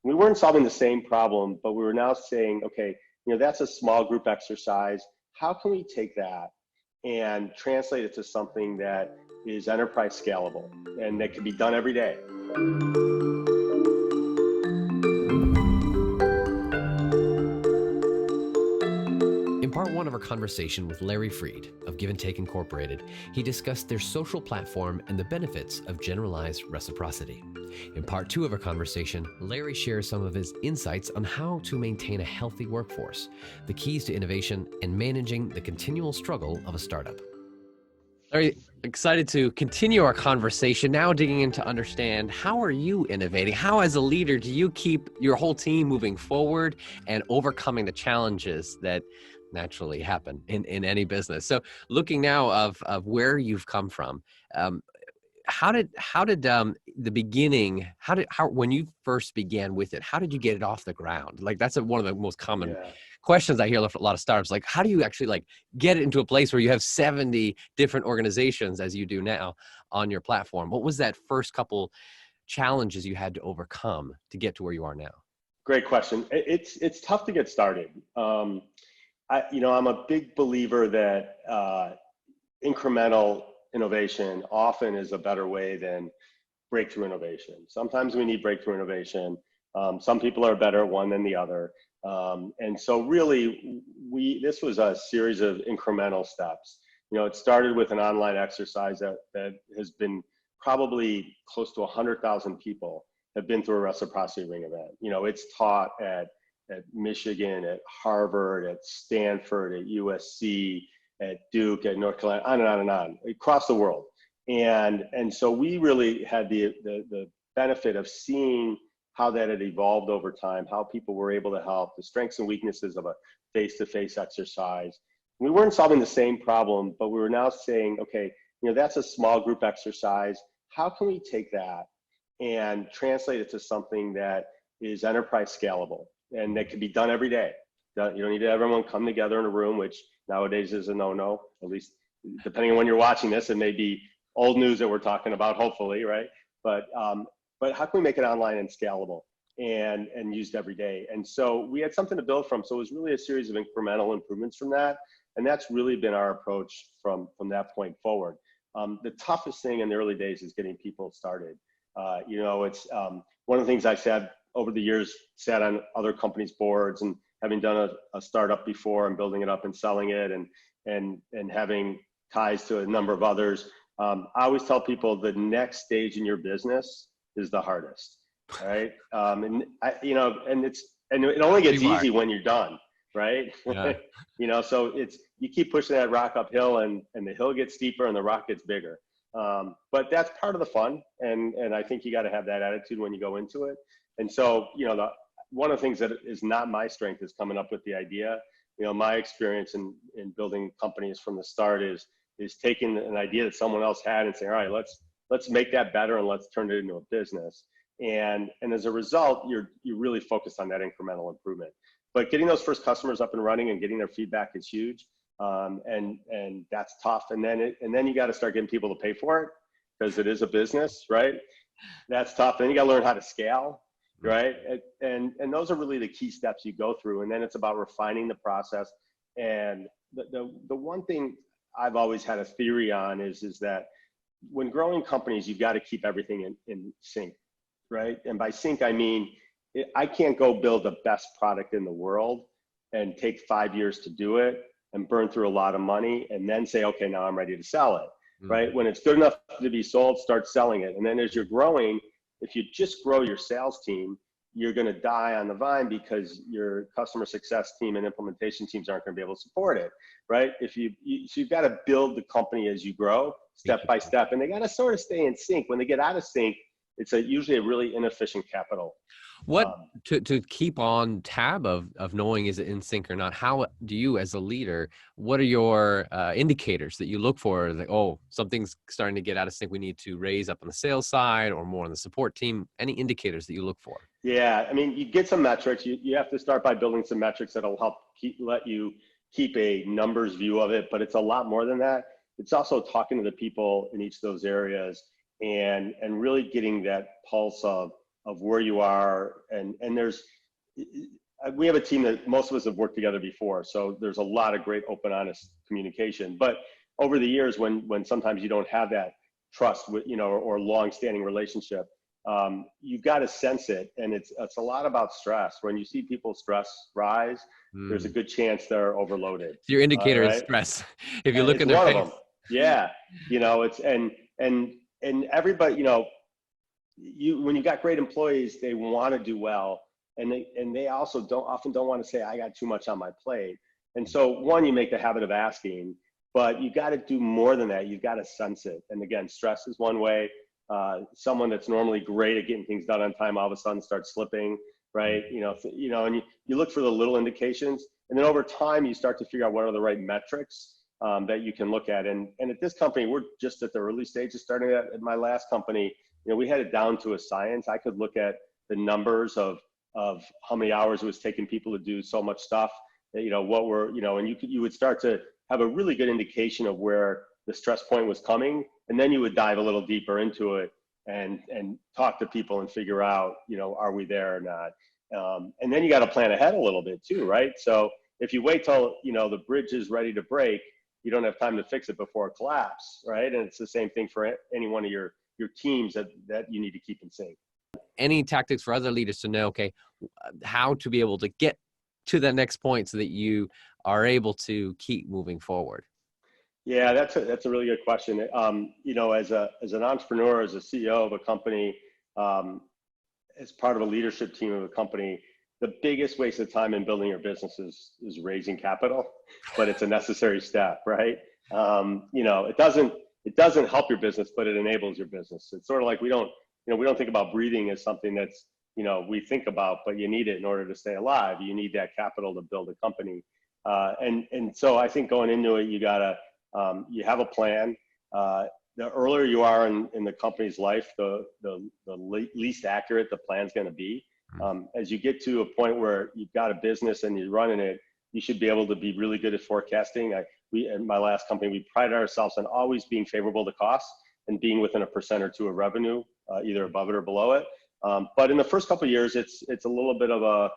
We weren't solving the same problem, but we were now saying, okay, that's a small group exercise. How can we take that and translate it to something that is enterprise scalable and that can be done every day? In part one of our conversation with Larry Freed of Give and Take Incorporated, he discussed their social platform and the benefits of generalized reciprocity. In part two of our conversation, Larry shares some of his insights on how to maintain a healthy workforce, the keys to innovation, and managing the continual struggle of a startup. Larry, excited to continue our conversation now, digging in to understand how are you innovating? How, as a leader, do you keep your whole team moving forward and overcoming the challenges that naturally happen in any business? So looking now of where you've come from, how did the beginning, how when you first began with it, how did you get it off the ground? Like, that's one of the most common questions I hear a lot of startups. Like, how do you actually get it into a place where you have 70 different organizations, as you do now, on your platform? What was that first couple challenges you had to overcome to get to where you are now? Great question. It's tough to get started. I'm a big believer that incremental innovation often is a better way than breakthrough innovation. Sometimes we need breakthrough innovation. Some people are better at one than the other. And so really, this was a series of incremental steps. It started with an online exercise that has been probably close to 100,000 people have been through a reciprocity ring event. It's taught at Michigan, at Harvard, at Stanford, at USC, at Duke, at North Carolina, on and on and on, across the world. And so we really had the benefit of seeing how that had evolved over time, how people were able to help, the strengths and weaknesses of a face-to-face exercise. We weren't solving the same problem, but we were now saying, okay, that's a small group exercise. How can we take that and translate it to something that is enterprise scalable and that can be done every day? You don't need to have everyone come together in a room, which nowadays is a no-no, at least depending on when you're watching this. It may be old news that we're talking about, hopefully, right? But how can we make it online and scalable and used every day? And so we had something to build from. So it was really a series of incremental improvements from that. And that's really been our approach from that point forward. The toughest thing in the early days is getting people started. It's one of the things I said over the years, sat on other companies' boards and having done a startup before and building it up and selling it and having ties to a number of others. I always tell people the next stage in your business is the hardest, right? And it only gets easy when you're done, right? Yeah. So you keep pushing that rock uphill and the hill gets steeper and the rock gets bigger. But that's part of the fun. And I think you got to have that attitude when you go into it. And so, one of the things that is not my strength is coming up with the idea. My experience in building companies from the start is taking an idea that someone else had and saying, all right, let's make that better and let's turn it into a business. And as a result, you're really focused on that incremental improvement. But getting those first customers up and running and getting their feedback is huge. And that's tough. And then you got to start getting people to pay for it because it is a business, right? That's tough. Then you got to learn how to scale. Right. And those are really the key steps you go through. And then it's about refining the process. And the one thing I've always had a theory on is that when growing companies, you've got to keep everything in sync. Right. And by sync, I mean, I can't go build the best product in the world and take 5 years to do it and burn through a lot of money and then say, okay, now I'm ready to sell it. Right. When it's good enough to be sold, start selling it. And then as you're growing, if you just grow your sales team, you're going to die on the vine because your customer success team and implementation teams aren't going to be able to support it, right? So you've got to build the company as you grow, step by step, and they got to sort of stay in sync. When they get out of sync, it's usually a really inefficient capital. What to keep on tab of knowing is it in sync or not? How do you, as a leader, what are your indicators that you look for? Like, oh, something's starting to get out of sync. We need to raise up on the sales side or more on the support team. Any indicators that you look for? Yeah, I mean, you get some metrics. You have to start by building some metrics that'll help let you keep a numbers view of it. But it's a lot more than that. It's also talking to the people in each of those areas and really getting that pulse of of where you are. And we have a team that most of us have worked together before. So there's a lot of great open, honest communication. But over the years, when sometimes you don't have that trust with, or long-standing relationship, you've got to sense it. And it's a lot about stress. When you see people's stress rise, there's a good chance they're overloaded. Your indicator is right? stress. If you And look it's in their one face. of them. Yeah. It's, and everybody, when you got great employees, they want to do well. And they also often don't want to say, I got too much on my plate. And so one, you make the habit of asking, but you got to do more than that. You've got to sense it. And again, stress is one way. Someone that's normally great at getting things done on time, all of a sudden starts slipping, right? And you look for the little indications, and then over time, you start to figure out what are the right metrics that you can look at. And at this company, we're just at the early stages. Starting at my last company, we had it down to a science. I could look at the numbers of how many hours it was taking people to do so much stuff, and you would start to have a really good indication of where the stress point was coming. And then you would dive a little deeper into it and talk to people and figure out, are we there or not? And then you got to plan ahead a little bit too, right? So if you wait till, the bridge is ready to break, you don't have time to fix it before it collapses, right? And it's the same thing for any one of your teams that you need to keep in sync. Any tactics for other leaders to know, okay, how to be able to get to that next point so that you are able to keep moving forward? Yeah, that's a really good question. As an entrepreneur, as a CEO of a company, as part of a leadership team of a company, the biggest waste of time in building your business is raising capital, but it's a necessary step, right? It doesn't help your business, but it enables your business. It's sort of like we don't think about breathing as something that's, we think about, but you need it in order to stay alive. You need that capital to build a company. And so I think going into it, you you have a plan. The earlier you are in the company's life, the least accurate the plan's going to be. As you get to a point where you've got a business and you're running it, you should be able to be really good at forecasting. In my last company, we prided ourselves on always being favorable to cost and being within 1% or 2% of revenue, either above it or below it. But in the first couple of years, it's a little bit of a,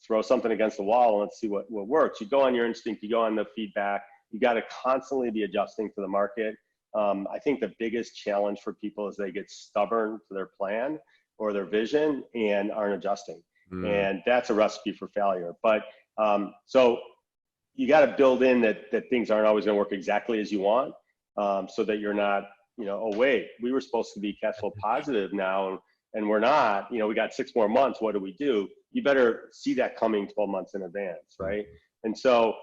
throw something against the wall and let's see what works. You go on your instinct, you go on the feedback. You got to constantly be adjusting to the market. I think the biggest challenge for people is they get stubborn to their plan or their vision and aren't adjusting. And that's a recipe for failure. But so you got to build in that things aren't always going to work exactly as you want, so that you're not, oh wait, we were supposed to be cash flow positive now and we're not. We got 6 more months. What do? You better see that coming 12 months in advance, right? And so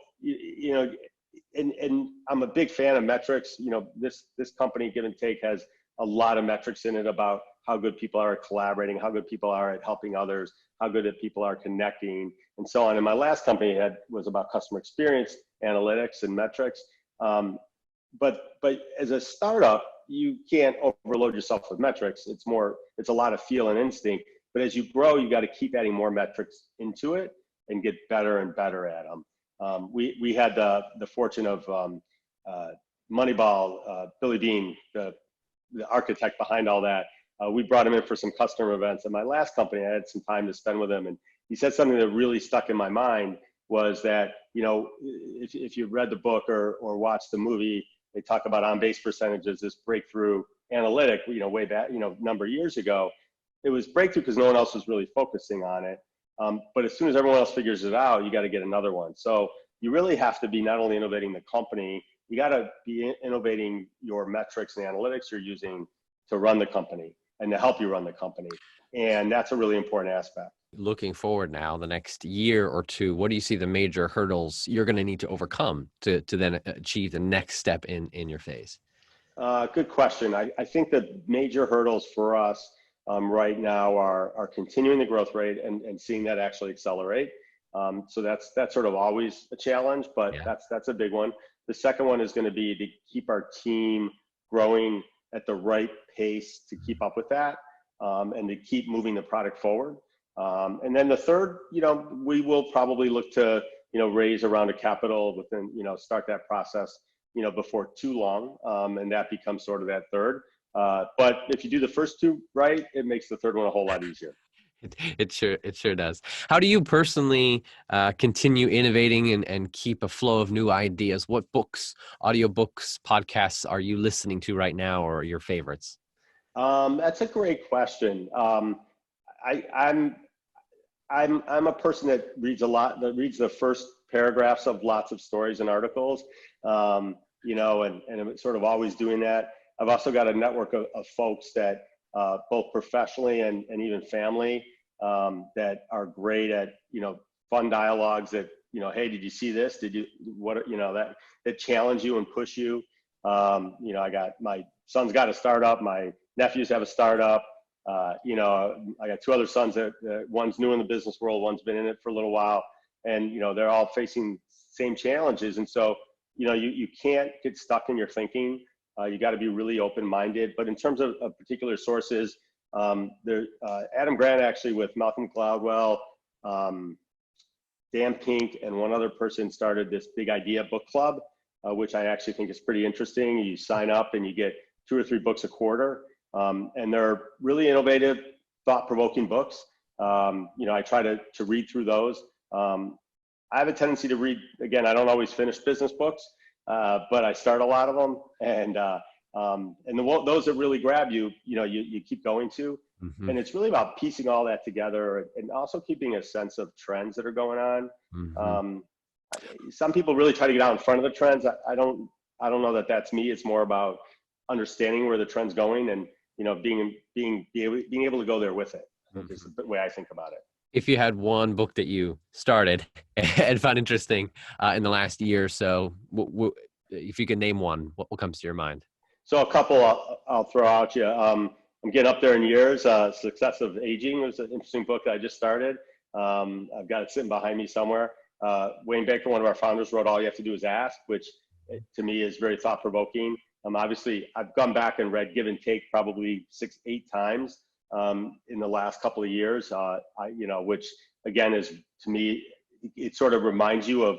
and I'm a big fan of metrics. This company, Give and Take, has a lot of metrics in it about how good people are at collaborating, how good people are at helping others, how good people are connecting, and so on. And my last company was about customer experience, analytics, and metrics. But as a startup, you can't overload yourself with metrics. It's a lot of feel and instinct. But as you grow, you got to keep adding more metrics into it and get better and better at them. We had the fortune of Moneyball, Billy Bean, the architect behind all that. We brought him in for some customer events. At my last company, I had some time to spend with him, and he said something that really stuck in my mind was that, if you read the book or watched the movie, they talk about on-base percentages, this breakthrough analytic, way back, number of years ago. It was breakthrough because no one else was really focusing on it. But as soon as everyone else figures it out, you got to get another one. So you really have to be not only innovating the company, you got to be innovating your metrics and analytics you're using to run the company and to help you run the company. And that's a really important aspect. Looking forward now, the next year or two, what do you see the major hurdles you're going to need to overcome to then achieve the next step in your phase? Good question. I think the major hurdles for us right now are continuing the growth rate and seeing that actually accelerate. So that's sort of always a challenge, but that's a big one. The second one is going to be to keep our team growing at the right pace to keep up with that, and to keep moving the product forward. And then the third, we will probably look to, raise a round of capital within, start that process, before too long. And that becomes sort of that third. But if you do the first two right, it makes the third one a whole lot easier. It sure does. How do you personally continue innovating and keep a flow of new ideas? What books, audiobooks, podcasts are you listening to right now, or your favorites? That's a great question. I'm I'm a person that reads a lot, that reads the first paragraphs of lots of stories and articles, and I'm sort of always doing that. I've also got a network of folks that both professionally and even family that are great at, fun dialogues that, hey, did you see this? Did you, what, that challenge you and push you. I got, my son's got a startup, my nephews have a startup. I got two other sons that one's new in the business world, one's been in it for a little while, and they're all facing same challenges. And so, you can't get stuck in your thinking. You got to be really open-minded. But in terms of particular sources, Adam Grant actually with Malcolm Gladwell, Dan Pink, and one other person started this Big Idea book club, which I actually think is pretty interesting. You sign up and you get 2 or 3 books a quarter. And they're really innovative, thought-provoking books. I try to read through those. I have a tendency to read, again, I don't always finish business books, but I start a lot of them. And those that really grab you, you keep going to. Mm-hmm. And it's really about piecing all that together and also keeping a sense of trends that are going on. Mm-hmm. Some people really try to get out in front of the trends. I don't know that that's me. It's more about understanding where the trend's going and, being able to go there with it. Mm-hmm. Is the way I think about it. If you had one book that you started and found interesting in the last year or so, if you could name one, what comes to your mind? So a couple I'll throw out you. I'm getting up there in years. Success of Aging was an interesting book that I just started. I've got it sitting behind me somewhere. Wayne Baker, one of our founders, wrote All You Have to Do Is Ask, which to me is very thought-provoking. Obviously, I've gone back and read Give and Take probably 6-8 times in the last couple of years, which again is, to me, it sort of reminds you of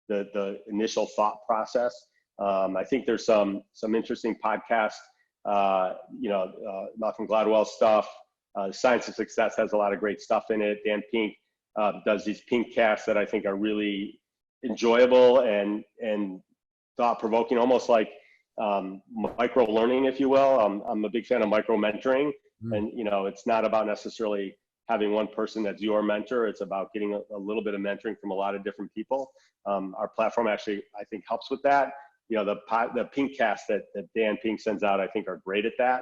the initial thought process. I think there's some interesting podcasts, Malcolm Gladwell stuff. Science of Success has a lot of great stuff in it. Dan Pink does these Pink casts that I think are really enjoyable and thought-provoking, almost like micro learning, if you will. I'm a big fan of micro mentoring, and it's not about necessarily having one person that's your mentor. It's about getting a little bit of mentoring from a lot of different people. Our platform actually, I think, helps with that. The Pink cast that Dan Pink sends out, I think, are great at that.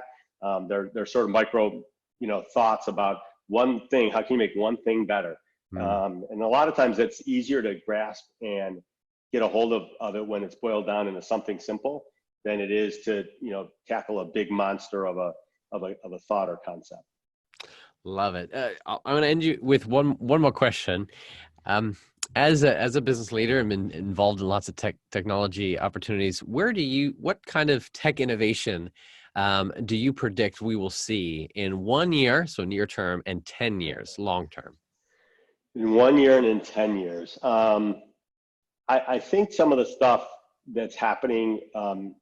They're sort of micro, thoughts about one thing. How can you make one thing better? And a lot of times it's easier to grasp and get a hold of it when it's boiled down into something simple than it is to, tackle a big monster of a thought or concept. Love it. I'm going to end you with one more question. As a business leader, I'm involved in lots of technology opportunities. What kind of tech innovation do you predict we will see in 1 year, so near term, and 10 years, long term? In 1 year and in 10 years, I think some of the stuff that's happening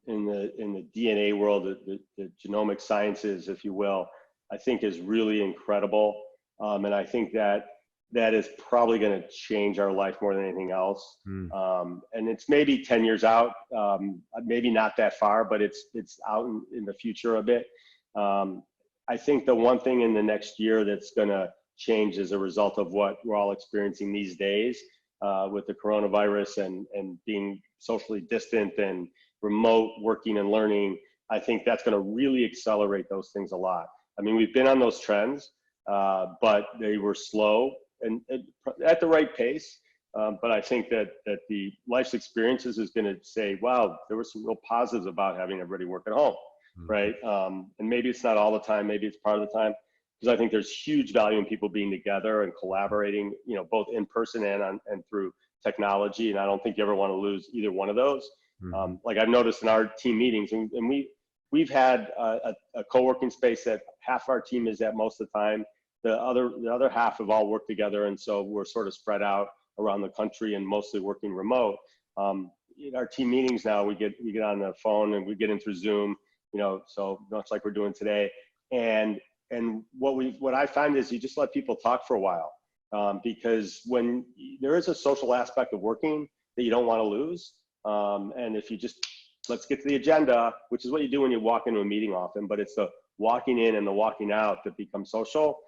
in the DNA world, the genomic sciences, if you will, I think is really incredible. And I think that is probably going to change our life more than anything else. And it's maybe 10 years out, maybe not that far, but it's out in the future a bit. I think the one thing in the next year that's going to change as a result of what we're all experiencing these days with the coronavirus and being socially distant and remote working and learning, I think that's going to really accelerate those things a lot. I mean, we've been on those trends, but they were slow and at the right pace. But I think that the life's experiences is going to say, wow, there were some real positives about having everybody work at home, right? And maybe it's not all the time, maybe it's part of the time, because I think there's huge value in people being together and collaborating, both in person and through technology. And I don't think you ever want to lose either one of those. Like I've noticed in our team meetings, and we've had a co-working space that half our team is at most of the time. The other half have all worked together, and so we're sort of spread out around the country and mostly working remote. In our team meetings now, we get on the phone and we get in through Zoom, so much like we're doing today. And what I find is you just let people talk for a while, because when there is a social aspect of working that you don't want to lose. And if you just, let's get to the agenda, which is what you do when you walk into a meeting often, but it's the walking in and the walking out that becomes social.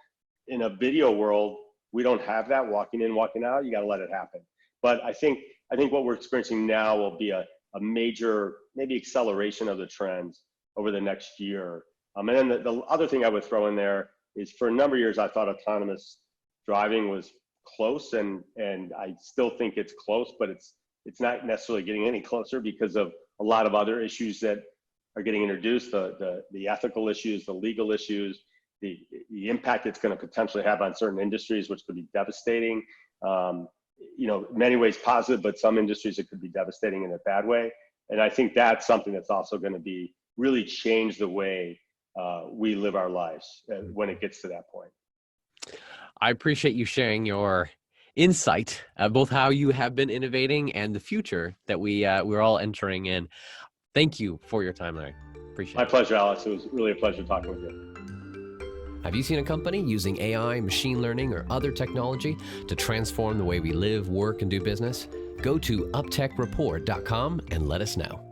In a video world, we don't have that walking in, walking out. You got to let it happen. But I think what we're experiencing now will be a major, maybe acceleration of the trends over the next year. And then the other thing I would throw in there is, for a number of years, I thought autonomous driving was close, and I still think it's close, but it's not necessarily getting any closer because of a lot of other issues that are getting introduced, the ethical issues, the legal issues, the impact it's going to potentially have on certain industries, which could be devastating. In many ways positive, but some industries it could be devastating in a bad way. And I think that's something that's also going to be really change the way we live our lives when it gets to that point. I appreciate you sharing your insight, both how you have been innovating and the future that we're all entering in. Thank you for your time, Larry. Appreciate it. My pleasure, Alex. It was really a pleasure talking with you. Have you seen a company using AI, machine learning, or other technology to transform the way we live, work, and do business? Go to uptechreport.com and let us know.